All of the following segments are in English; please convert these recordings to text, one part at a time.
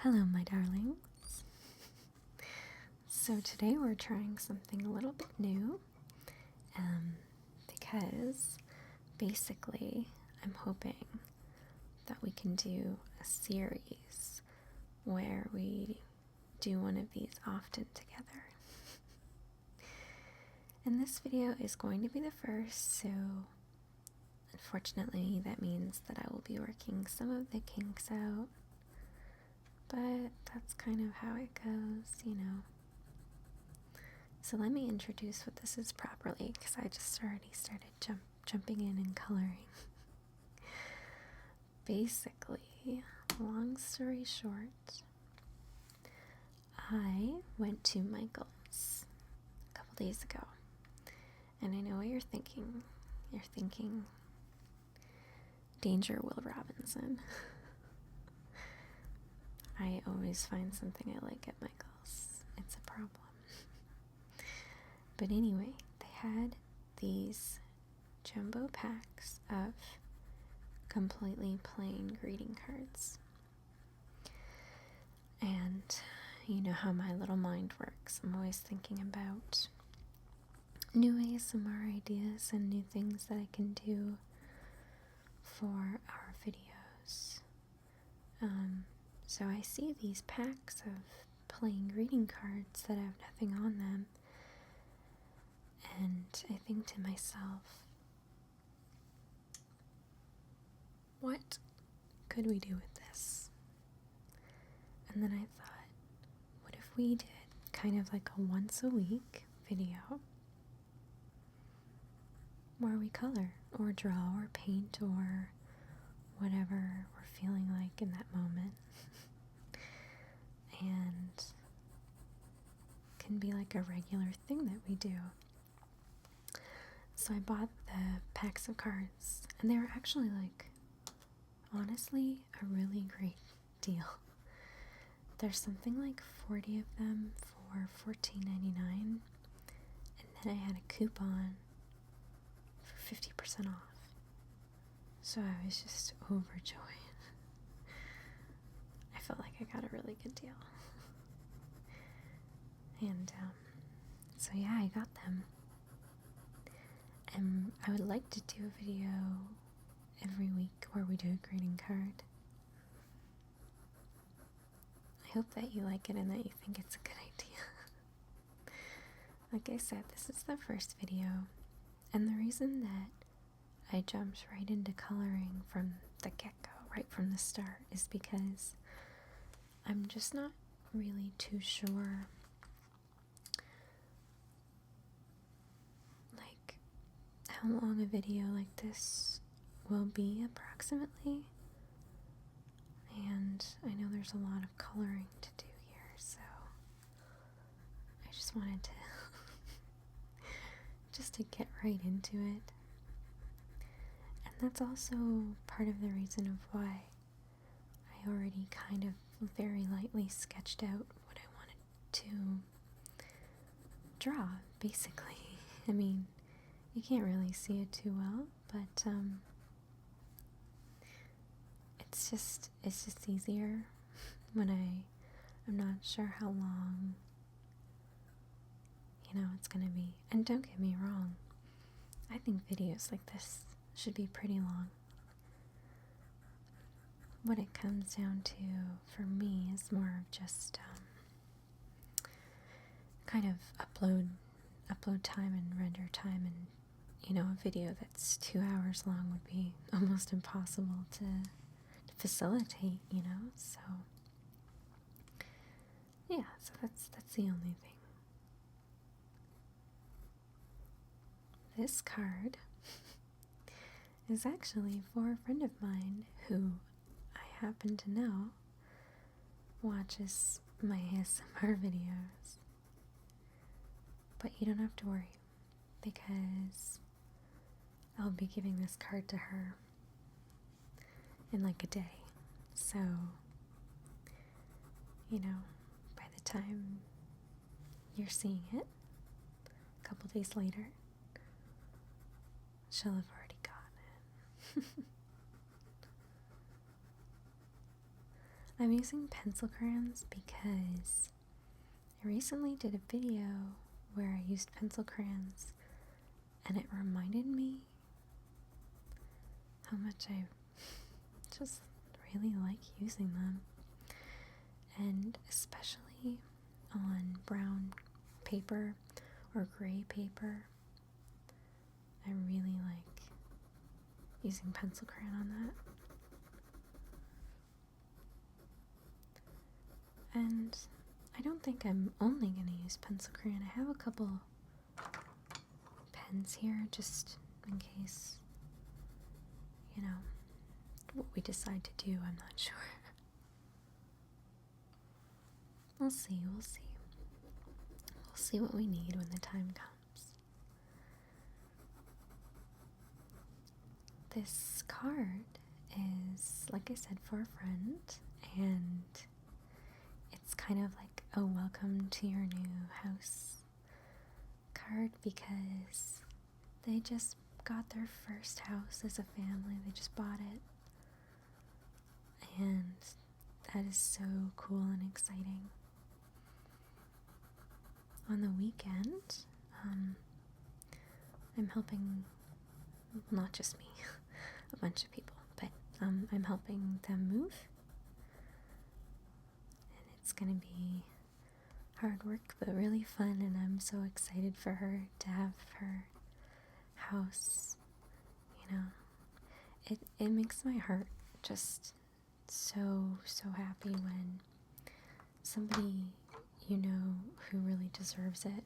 Hello, my darlings. So today we're trying something a little bit new, because basically I'm hoping that we can do a series where we do one of these often together. And this video is going to be the first, so unfortunately that means that I will be working some of the kinks out. But that's kind of how it goes, you know. So let me introduce what this is properly, because I just already started jumping in and coloring. Basically, long story short, I went to Michael's a couple days ago, and I know what you're thinking. You're thinking, Danger Will Robinson. I always find something I like at Michael's. It's a problem. But anyway, they had these jumbo packs of completely plain greeting cards. And you know how my little mind works. I'm always thinking about new ASMR ideas and new things that I can do for our videos. So I see these packs of plain greeting cards that have nothing on them, and I think to myself, what could we do with this? And then I thought, what if we did kind of like a once a week video where we color or draw or paint or whatever we're feeling like in that moment. And can be like a regular thing that we do. So I bought the packs of cards, and they were actually like, honestly, a really great deal. There's something like 40 of them for $14.99, and then I had a coupon for 50% off. So I was just overjoyed. I felt like I got a really good deal. And so yeah, I got them. And I would like to do a video every week where we do a greeting card. I hope that you like it and that you think it's a good idea. Like I said, this is the first video, and the reason that I jumped right into coloring from the get-go, right from the start, is because I'm just not really too sure like how long a video like this will be approximately. And I know there's a lot of coloring to do here, so I just wanted to just to get right into it. And that's also part of the reason of why I already kind of very lightly sketched out what I wanted to draw, basically. I mean, you can't really see it too well, but it's just easier when I'm not sure how long, it's gonna be. And don't get me wrong, I think videos like this should be pretty long. What it comes down to for me is more of just kind of upload time and render time, and a video that's 2 hours long would be almost impossible to facilitate, so yeah, so that's the only thing. This card is actually for a friend of mine who I happen to know watches my ASMR videos. But you don't have to worry, because I'll be giving this card to her in like a day. So, by the time you're seeing it, a couple days later, she'll have already gotten it. I'm using pencil crayons because I recently did a video where I used pencil crayons and it reminded me how much I just really like using them, and especially on brown paper or gray paper. I really like using pencil crayon on that. And I don't think I'm only going to use pencil crayon. I have a couple pens here just in case, what we decide to do, I'm not sure. We'll see. We'll see what we need when the time comes. This card is, like I said, for a friend, and it's kind of like a welcome to your new house card because they just got their first house as a family. They just bought it, and that is so cool and exciting. On the weekend, I'm helping, not just me, a bunch of people, but I'm helping them move, and it's gonna be hard work but really fun, and I'm so excited for her to have her house. It makes my heart just so happy when somebody who really deserves it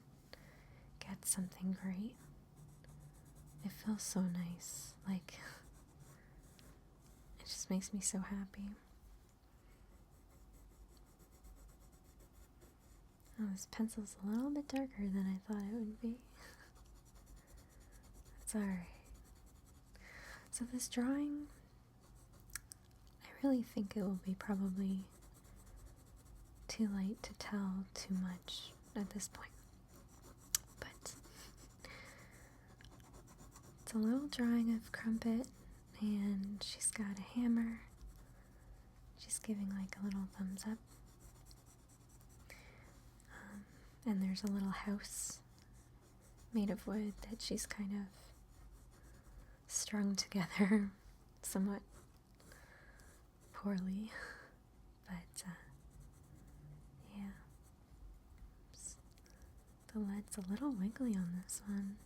gets something great. It feels so nice. Like, it just makes me so happy. Oh, this pencil's a little bit darker than I thought it would be. It's alright. So this drawing, I really think it will be probably too late to tell too much at this point. But it's a little drawing of Crumpet, and she's got a hammer. She's giving like a little thumbs up. And there's a little house made of wood that she's kind of strung together somewhat poorly. But, yeah. Oops. The lead's a little wiggly on this one.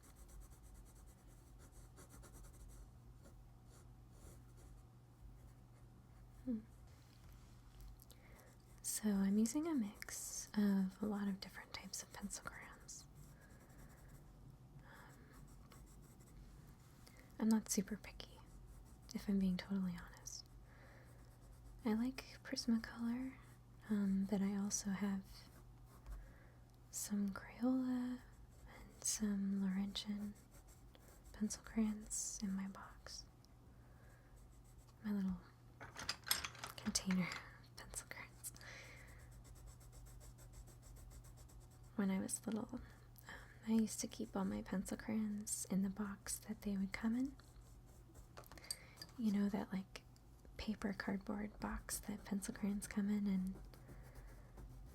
So I'm using a mix of a lot of different types of pencil crayons. I'm not super picky, if I'm being totally honest. I like Prismacolor, but I also have some Crayola and some Laurentian pencil crayons in my box. My little container pencil crayons. When I was little, I used to keep all my pencil crayons in the box that they would come in. You know, that like paper cardboard box that pencil crayons come in, and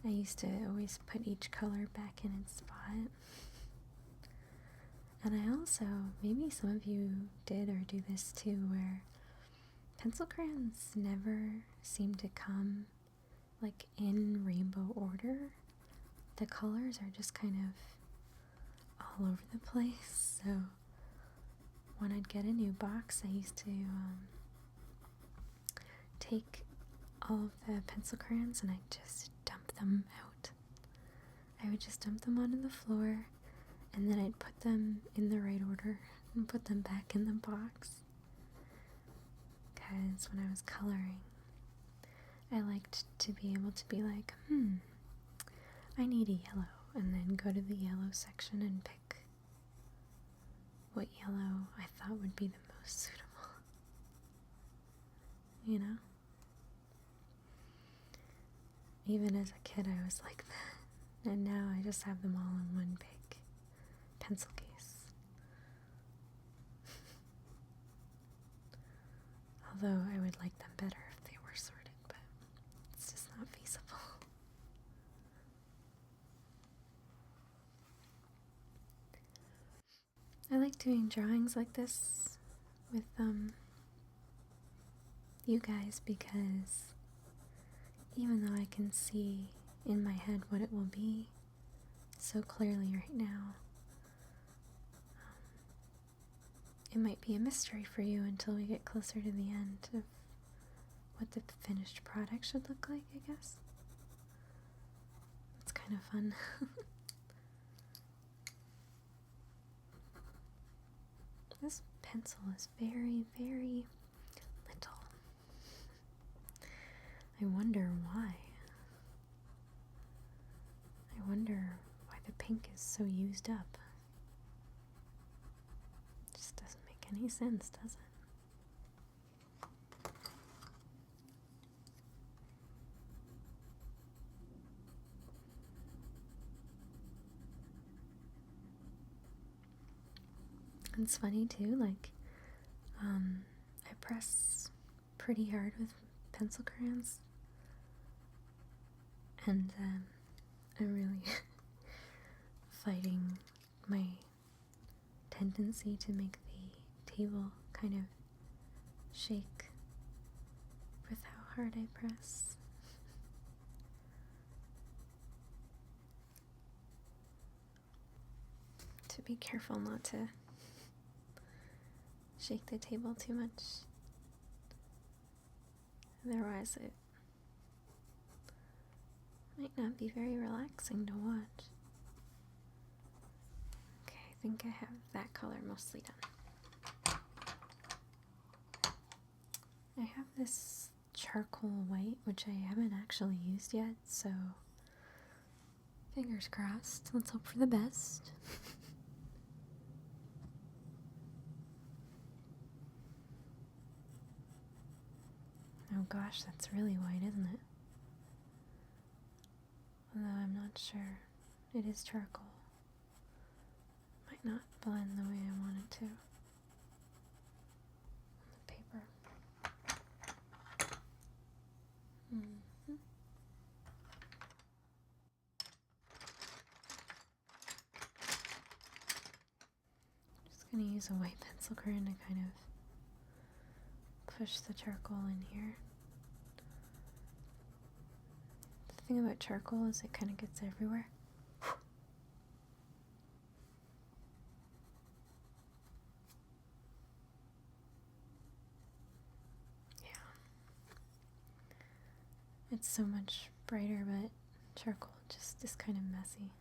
I used to always put each color back in its spot. And I also, maybe some of you did or do this too, where pencil crayons never seem to come like in rainbow order. The colors are just kind of all over the place. So when I'd get a new box, I used to take all of the pencil crayons and I'd just dump them out. I would just dump them onto the floor, and then I'd put them in the right order and put them back in the box. Because when I was coloring, I liked to be able to be like, I need a yellow, and then go to the yellow section and pick what yellow I thought would be the most suitable. You know? Even as a kid, I was like that. And now I just have them all in one big pencil case. Although I would like them better if they were sorted, but it's I like doing drawings like this with you guys because even though I can see in my head what it will be so clearly right now, it might be a mystery for you until we get closer to the end of what the finished product should look like, I guess. It's kind of fun. This pencil is very, very little. I wonder why. I wonder why the pink is so used up. It just doesn't make any sense, does it? It's funny too, like, I press pretty hard with pencil crayons, and I'm really fighting my tendency to make the table kind of shake with how hard I press. To be careful not to shake the table too much. Otherwise it might not be very relaxing to watch. Okay, I think I have that color mostly done. I have this charcoal white, which I haven't actually used yet, so fingers crossed. Let's hope for the best. Oh gosh, that's really white, isn't it? Although I'm not sure. It is charcoal. Might not blend the way I want it to on the paper. Just gonna use a white pencil crayon to kind of push the charcoal in here. The thing about charcoal is it kind of gets everywhere. Yeah. It's so much brighter, but charcoal just is kind of messy.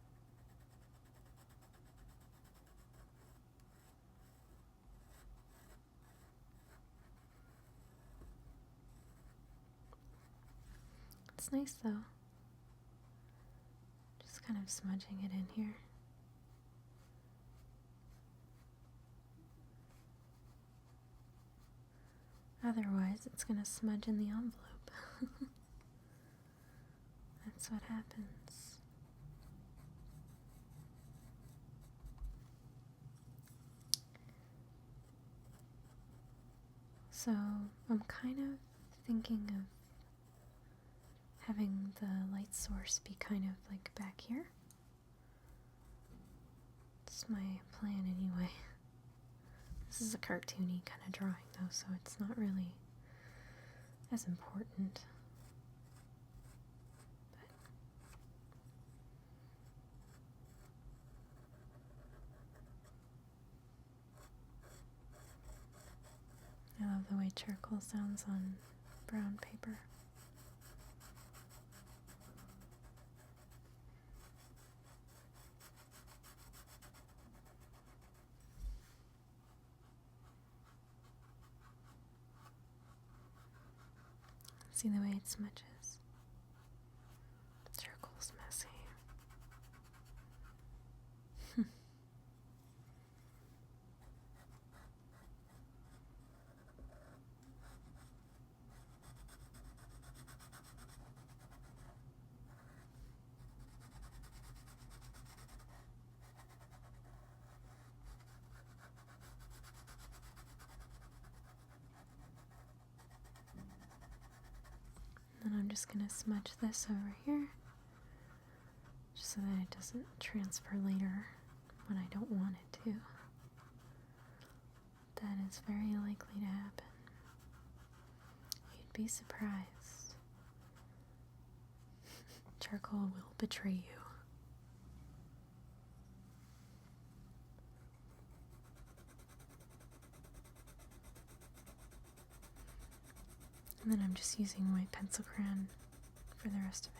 It's nice though. Just kind of smudging it in here. Otherwise, it's gonna smudge in the envelope. That's what happens. So, I'm kind of thinking of having the light source be kind of like back here. It's my plan anyway. This is a cartoony kind of drawing though, so it's not really as important. But I love the way charcoal sounds on brown paper. See the way it smudges? Charcoal's messy. Then I'm just going to smudge this over here, just so that it doesn't transfer later when I don't want it to. that is very likely to happen. You'd be surprised. Charcoal will betray you. And then I'm just using white pencil crayon for the rest of it.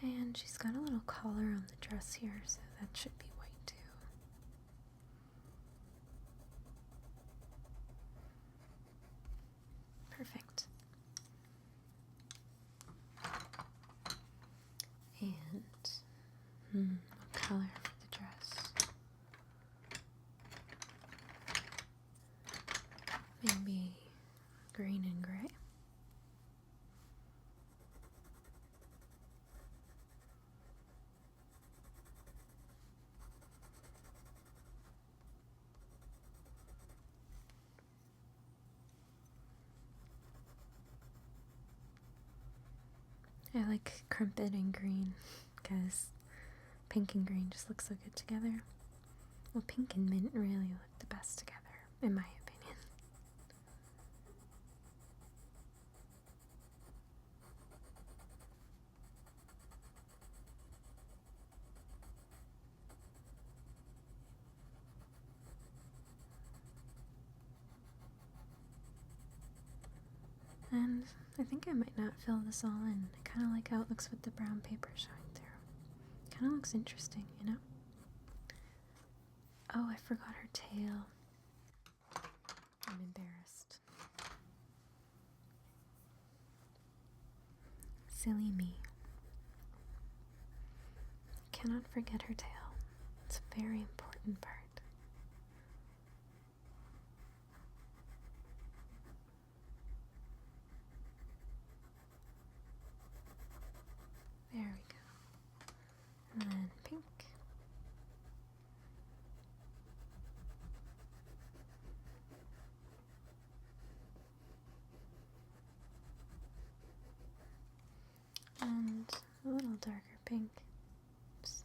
And she's got a little collar on the dress here, so that should be white too. Perfect. And what color for the dress? Maybe green and gray. I like crumpet and green because pink and green just look so good together. Well, pink and mint really look the best together, in my opinion. And I think I might not fill this all in. I kind of like how it looks with the brown paper showing through. Kind of looks interesting, you know? Oh, I forgot her tail. I'm embarrassed. Silly me. Cannot forget her tail. It's a very important part. There we go. And then pink. And a little darker pink. Oops.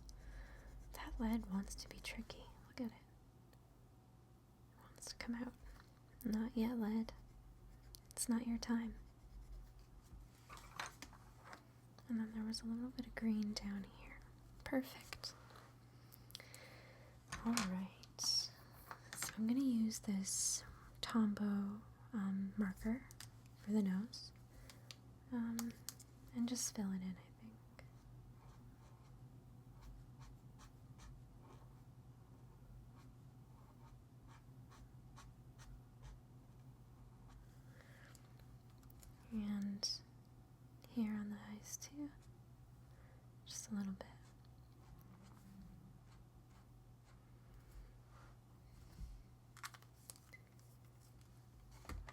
That lead wants to be tricky. Look at it. It wants to come out. Not yet, lead. It's not your time. And then there was a little bit of green down here. Perfect. Alright. So I'm going to use this Tombow marker for the nose. And just fill it in, I think. And here on the eyes too. Just a little bit.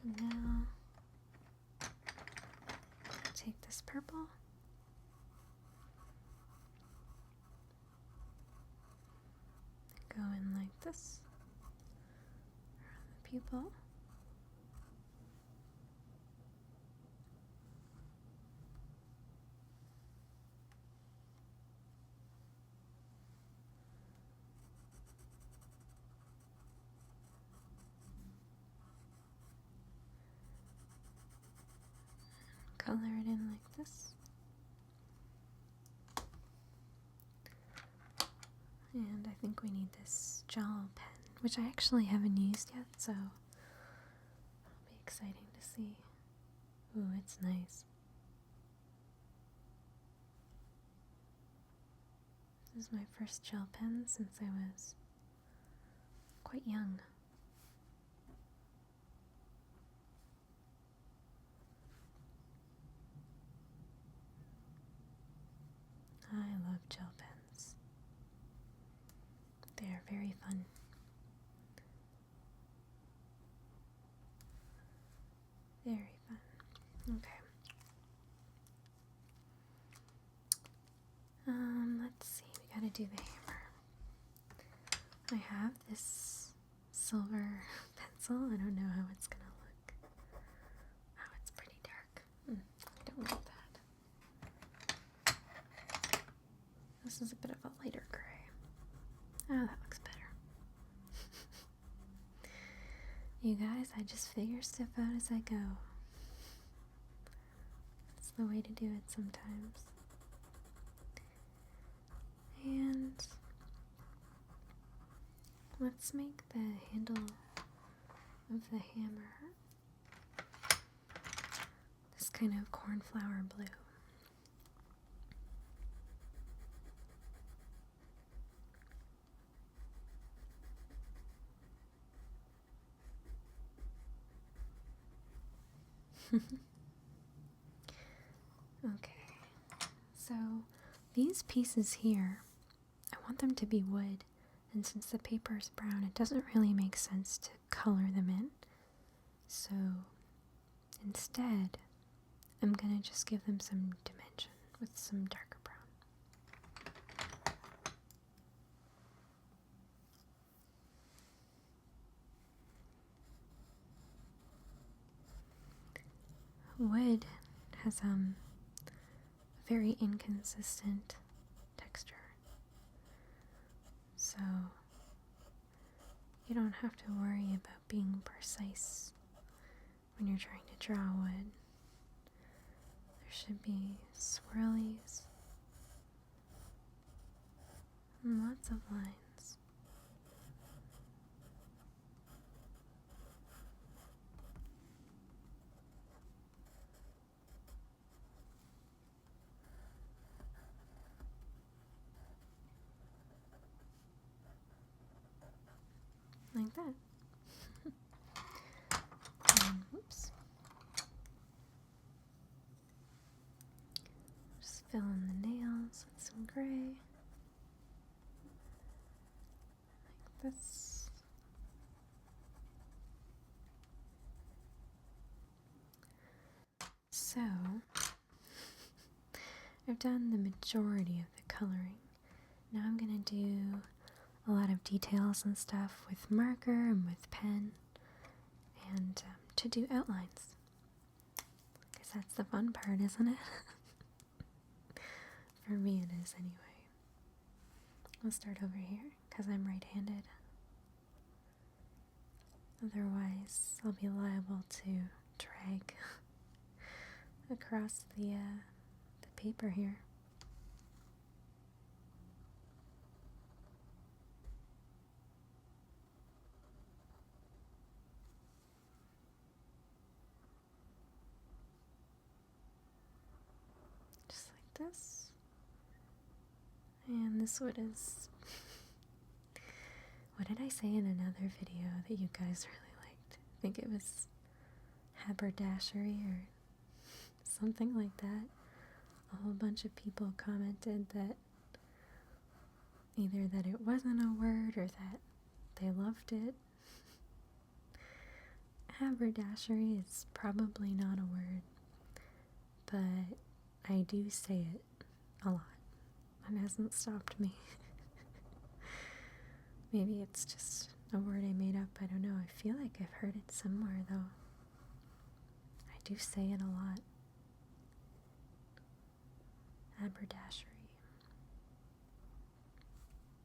And now take this purple and go in like this around the pupil. Color it in like this. And I think we need this gel pen, which I actually haven't used yet, so it'll be exciting to see. Ooh, it's nice. This is my first gel pen since I was quite young. I love gel pens. They are very fun. Very fun. Okay. Let's see. We gotta do the hammer. I have this silver pencil. I don't know how it's gonna look. Oh, it's pretty dark. I don't want that. This is a bit of a lighter gray. Oh, that looks better. You guys, I just figure stuff out as I go. That's the way to do it sometimes. And let's make the handle of the hammer this kind of cornflower blue. Okay, so these pieces here, I want them to be wood, and since the paper is brown, it doesn't really make sense to color them in. So instead, I'm gonna just give them some dimension with some darker brown. Wood has a very inconsistent texture, so you don't have to worry about being precise when you're trying to draw wood. There should be swirlies and lots of lines. Like that. Whoops. Just fill in the nails with some gray. Like this. So, I've done the majority of the coloring. Now I'm going to do a lot of details and stuff with marker and with pen, and to do outlines, because that's the fun part, isn't it? For me it is anyway. I'll start over here because I'm right-handed. Otherwise I'll be liable to drag across the paper here. Just like this. And this wood is... What did I say in another video that you guys really liked? I think it was haberdashery or something like that. A whole bunch of people commented that either that it wasn't a word or that they loved it. Haberdashery is probably not a word, but I do say it a lot. It hasn't stopped me. Maybe it's just a word I made up, I don't know. I feel like I've heard it somewhere though. I do say it a lot. Haberdashery.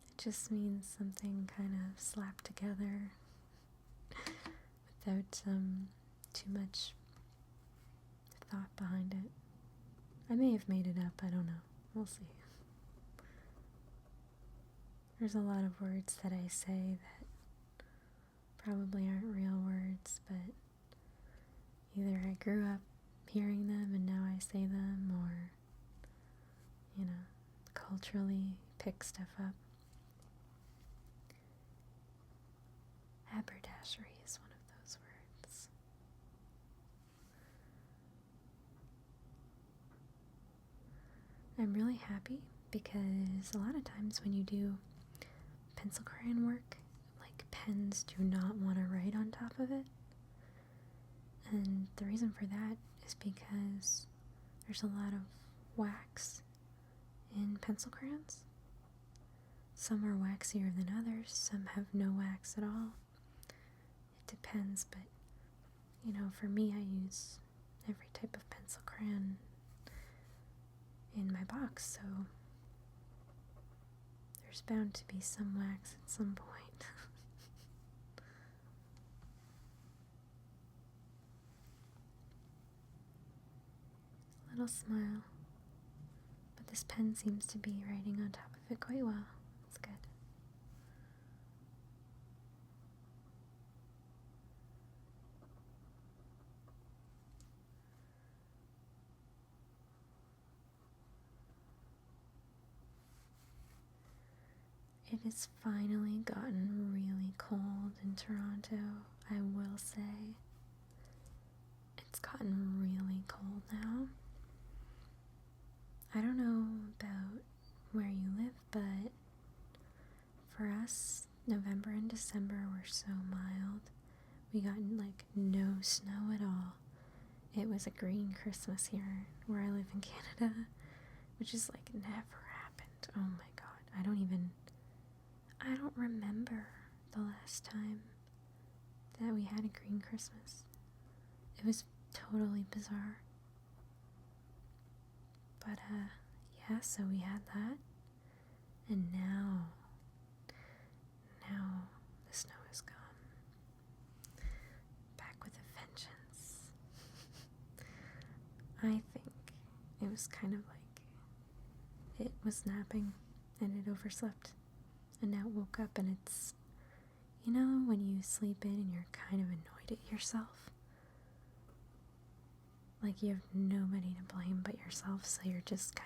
It just means something kind of slapped together without too much thought behind it. I may have made it up, I don't know. We'll see. There's a lot of words that I say that probably aren't real words, but either I grew up hearing them and now I say them, or, you know, culturally pick stuff up. Haberdashery is one of those words. I'm really happy because a lot of times when you do pencil crayon work, like pens do not want to write on top of it. And the reason for that is because there's a lot of wax in pencil crayons. Some are waxier than others, some have no wax at all. It depends, but you know, for me, I use every type of pencil crayon in my box, so there's bound to be some wax at some point. Little smile. But this pen seems to be writing on top of it quite well. That's good. It has finally gotten really cold in Toronto, I will say. It's gotten really cold now. I don't know about where you live, but for us, November and December were so mild. We got like no snow at all. It was a green Christmas here where I live in Canada, which is like never happened. Oh my god, I don't remember the last time that we had a green Christmas. It was totally bizarre. But yeah, so we had that. And now the snow is gone. Back with a vengeance. I think it was kind of like it was napping and it overslept. And now it woke up, and it's, you know, when you sleep in and you're kind of annoyed at yourself. Like you have nobody to blame but yourself, so you're just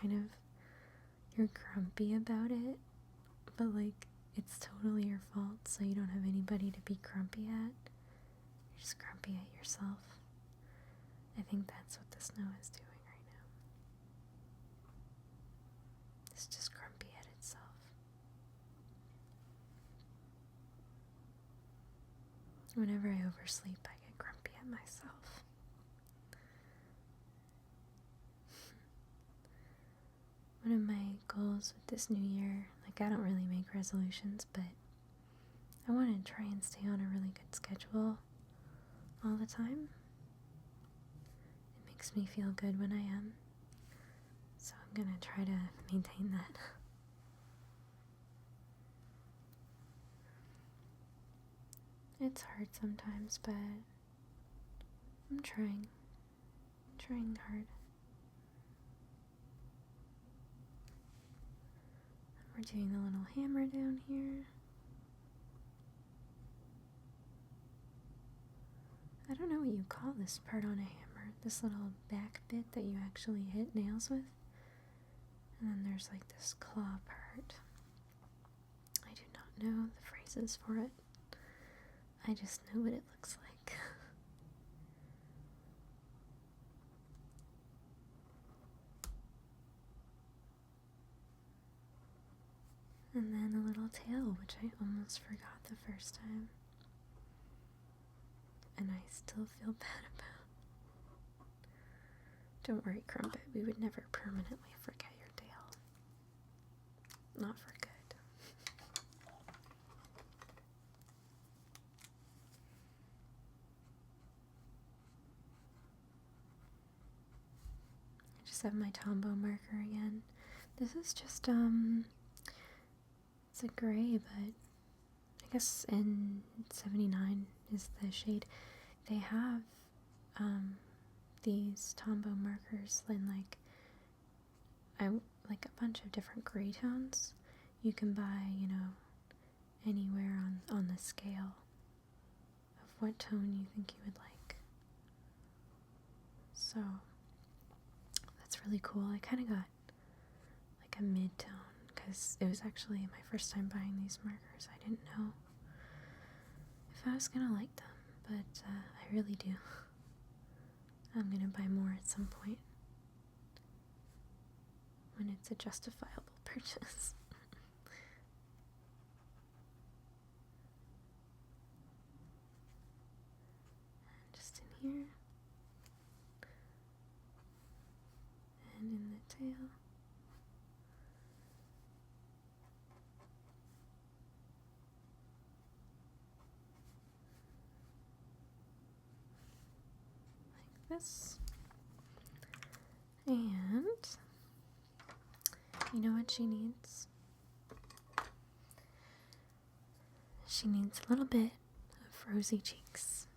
you're grumpy about it. But like, it's totally your fault, so you don't have anybody to be grumpy at. You're just grumpy at yourself. I think that's what the snow is doing right now. It's just grumpy at itself. Whenever I oversleep, I get grumpy at myself. One of my goals with this new year, like I don't really make resolutions, but I want to try and stay on a really good schedule all the time. It makes me feel good when I am. So I'm going to try to maintain that. It's hard sometimes, but I'm trying. I'm trying hard. We're doing the little hammer down here. I don't know what you call this part on a hammer. This little back bit that you actually hit nails with. And then there's like this claw part. I do not know the phrases for it. I just know what it looks like. And then a little tail, which I almost forgot the first time. And I still feel bad about. Don't worry, Crumpet, we would never permanently forget your tail. Not for good. I just have my Tombow marker again. This is just, it's a gray, but I guess in 79 is the shade. They have these Tombow markers in like a bunch of different gray tones. You can buy, anywhere on the scale of what tone you think you would like. So that's really cool. I kind of got like a mid-tone because it was actually my first time buying these markers. I didn't know if I was gonna like them, but I really do. I'm gonna buy more at some point when it's a justifiable purchase. Just in here and in the tail. This. And you know what she needs? She needs a little bit of rosy cheeks.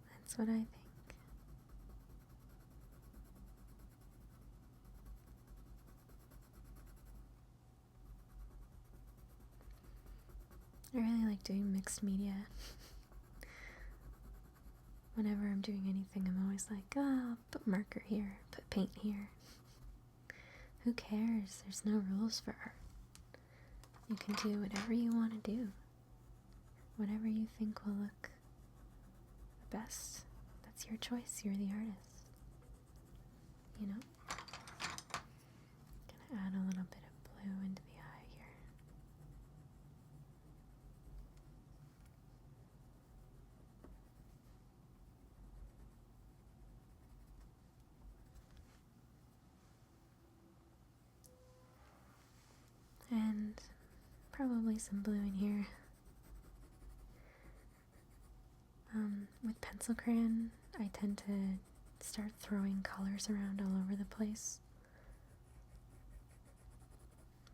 That's what I think. I really like doing mixed media. Whenever I'm doing anything, I'm always like, oh, put marker here, put paint here. Who cares? There's no rules for art. You can do whatever you want to do. Whatever you think will look the best. That's your choice. You're the artist. You know? Gonna add a little bit of blue into the eye here. And probably some blue in here. With pencil crayon, I tend to start throwing colors around all over the place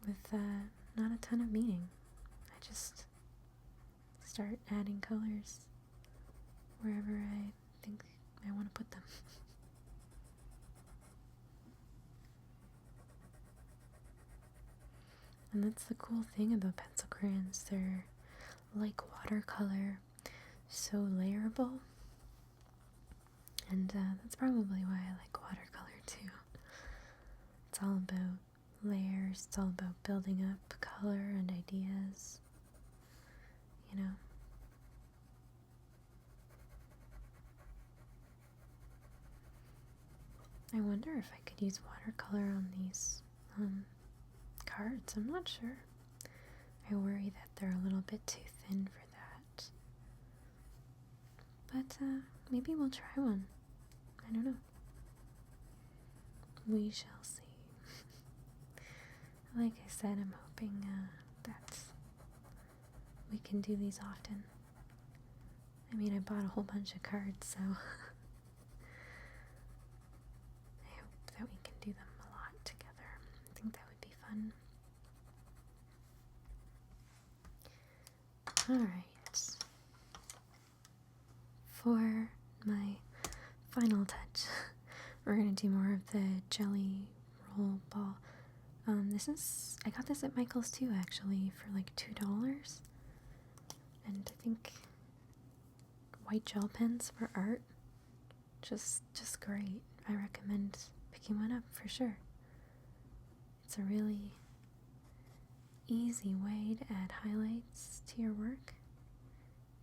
with not a ton of meaning. I just start adding colors wherever I think I want to put them. And that's the cool thing about pencil crayons. They're like watercolor, so layerable. And that's probably why I like watercolor too. It's all about layers, it's all about building up color and ideas, you know. I wonder if I could use watercolor on these cards. I'm not sure. I worry that they're a little bit too thin for that. But maybe we'll try one. I don't know. We shall see. Like I said, I'm hoping that we can do these often. I mean, I bought a whole bunch of cards, so I hope that we can do them a lot together. I think that would be fun. Alright. For my final touch, we're going to do more of the jelly roll ball. I got this at Michael's too, actually, for like $2. And I think white gel pens for art, just great. I recommend picking one up for sure. It's a really easy way to add highlights to your work,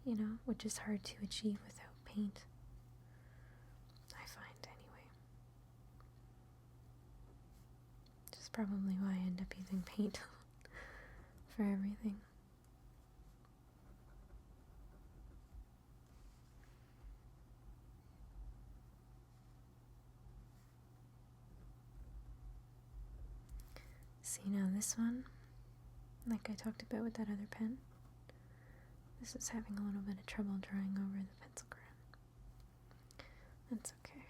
you know, which is hard to achieve without paint, I find anyway. Which is probably why I end up using paint for everything. See, now this one, like I talked about with that other pen, this is having a little bit of trouble drying over the pencil crayon. That's okay.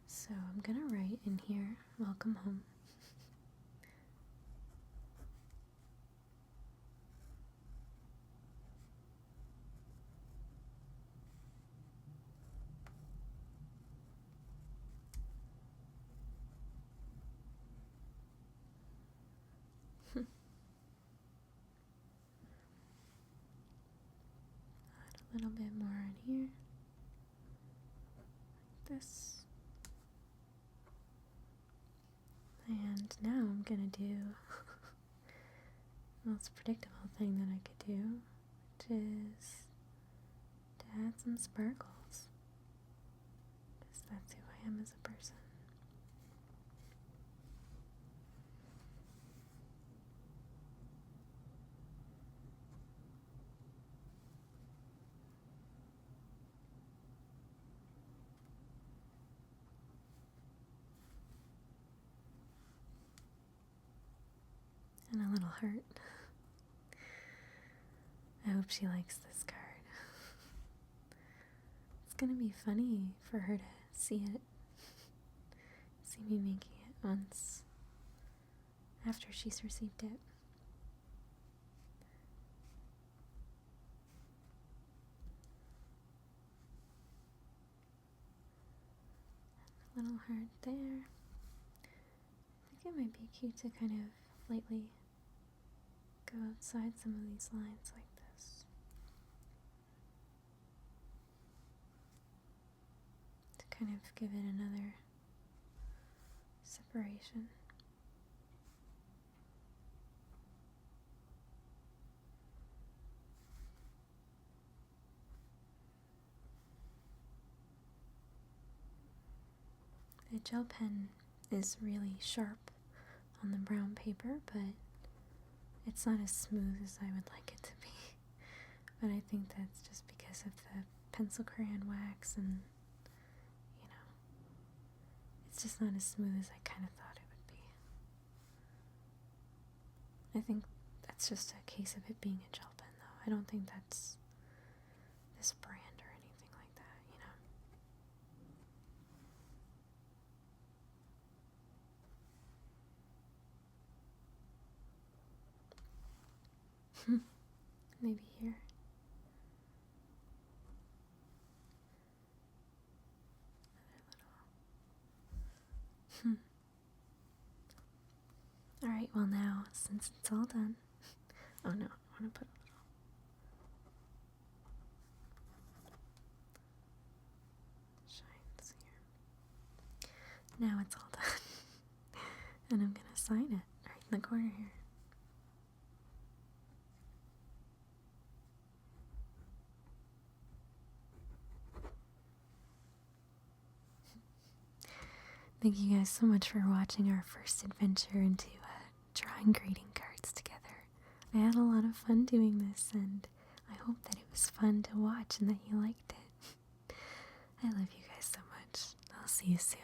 So I'm gonna write in here, welcome home. Add a little bit more in here, like this. And now I'm gonna do the most predictable thing that I could do, which is to add some sparkles, because that's who I am as a person. And a little heart. I hope she likes this card. It's gonna be funny for her to see it. See me making it once after she's received it. little heart there. I think it might be cute to kind of lightly go outside some of these lines like this, to kind of give it another separation. The gel pen is really sharp on the brown paper, but it's not as smooth as I would like it to be. But I think that's just because of the pencil crayon wax, and it's just not as smooth as I kind of thought it would be. I think that's just a case of it being a gel pen, though. I don't think that's this brand or anything like that, Maybe here. Alright, well now, since it's all done, oh no, I want to put a little shines here. Now it's all done. And I'm gonna sign it right in the corner here. Thank you guys so much for watching our first adventure into drawing greeting cards together. I had a lot of fun doing this, and I hope that it was fun to watch and that you liked it. I love you guys so much. I'll see you soon.